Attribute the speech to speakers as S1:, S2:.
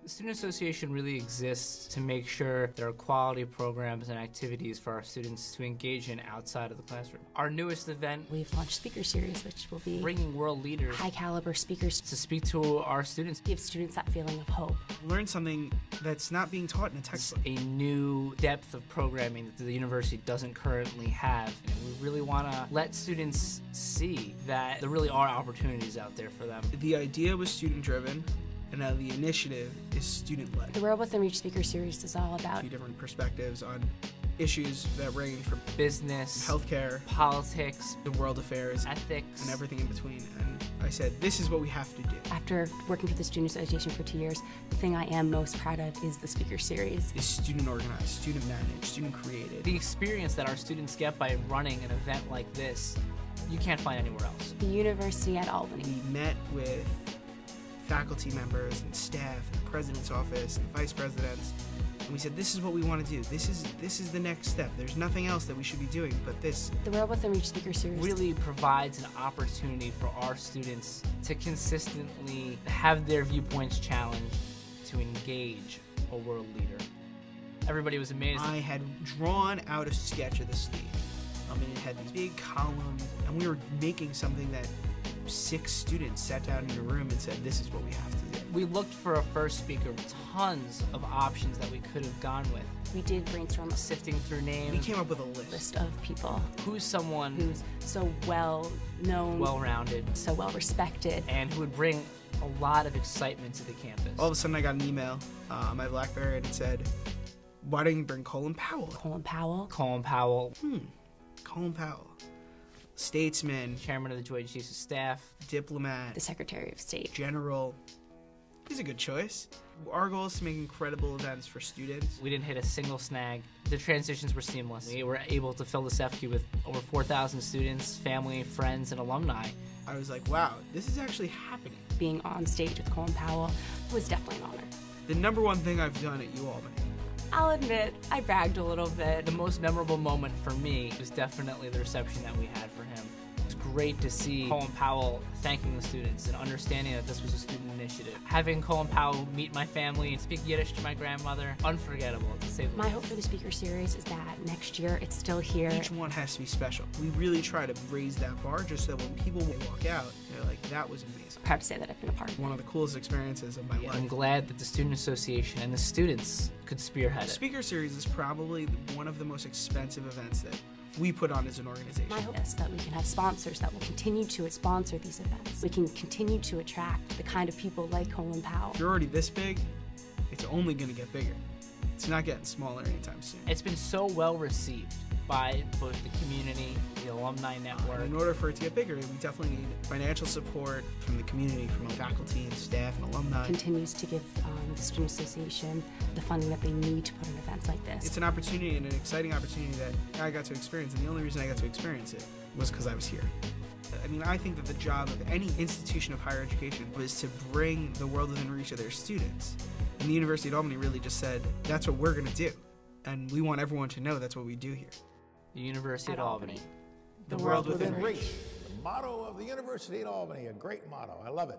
S1: The Student Association really exists to make sure there are quality programs and activities for our students to engage in outside of the classroom. Our newest event,
S2: we've launched speaker series, which will be
S1: bringing world leaders,
S2: high caliber speakers
S1: to speak to our students.
S2: Give students that feeling of hope.
S3: Learn something that's not being taught in a textbook.
S1: A new depth of programming that the university doesn't currently have. And we really want to let students see that there really are opportunities out there for them.
S3: The idea was student-driven, and now the initiative is student-led.
S2: The World Within Reach speaker series is all about
S3: different perspectives on issues that range from
S1: business,
S3: healthcare,
S1: politics,
S3: the world affairs,
S1: ethics,
S3: and everything in between. And I said, this is what we have to do.
S2: After working for the Student Association for 2 years, the thing I am most proud of is the speaker series.
S3: Is student organized, student managed, student created.
S1: The experience that our students get by running an event like this, you can't find anywhere else.
S2: The University at Albany.
S3: We met with faculty members and staff and the president's office and vice presidents, and we said, this is what we want to do. This is the next step. There's nothing else that we should be doing but this.
S2: The World Within Reach speaker series
S1: really provides an opportunity for our students to consistently have their viewpoints challenged, to engage a world leader. Everybody was amazing.
S3: I had drawn out a sketch of the stage. And it had these big columns, and we were making something that 6 students sat down in a room and said, this is what we have to do.
S1: We looked for a first speaker, tons of options that we could have gone with.
S2: We did brainstorm,
S1: sifting through names.
S3: We came up with a list
S2: of people.
S1: Who's someone
S2: who's so well known,
S1: well-rounded,
S2: so well respected,
S1: and who would bring a lot of excitement to the campus.
S3: All of a sudden I got an email on my BlackBerry, and it said, why don't you bring Colin Powell?
S2: Colin Powell?
S1: Colin Powell.
S3: Colin Powell. Statesman.
S1: Chairman of the Joint Chiefs of Staff.
S3: Diplomat.
S2: The Secretary of State.
S3: General. He's a good choice. Our goal is to make incredible events for students.
S1: We didn't hit a single snag. The transitions were seamless. We were able to fill the CEFCU with over 4,000 students, family, friends, and alumni.
S3: I was like, wow, this is actually happening.
S2: Being on stage with Colin Powell was definitely an honor.
S3: The #1 thing I've done at UAlbany.
S2: I'll admit, I bragged a little bit.
S1: The most memorable moment for me was definitely the reception that we had for him. It was great to see Colin Powell thanking the students and understanding that this was a student initiative. Having Colin Powell meet my family and speak Yiddish to my grandmother, unforgettable to say the least.
S2: My hope for the speaker series is that next year it's still here.
S3: Each one has to be special. We really try to raise that bar just so that when people walk out, they're like, that was amazing.
S2: Proud to say that I've been a part of it.
S3: One of the coolest experiences of my life.
S1: I'm glad that the Student Association and the students could spearhead it.
S3: The speaker series is probably one of the most expensive events that we put on as an organization.
S2: My hope is that we can have sponsors that will continue to sponsor these events. We can continue to attract the kind of people like Colin Powell.
S3: If you're already this big, it's only going to get bigger. It's not getting smaller anytime soon.
S1: It's been so well received by both the community, the alumni network.
S3: In order for it to get bigger, we definitely need financial support from the community, from faculty and staff and alumni.
S2: Continues to give the Student Association the funding that they need to put on events like this.
S3: It's an opportunity and an exciting opportunity that I got to experience, and the only reason I got to experience it was because I was here. I mean, I think that the job of any institution of higher education was to bring the world within reach of their students. And the University at Albany really just said, that's what we're going to do. And we want everyone to know that's what we do here.
S1: The University at Albany.
S3: The world within reach.
S4: The motto of the University at Albany, a great motto. I love it.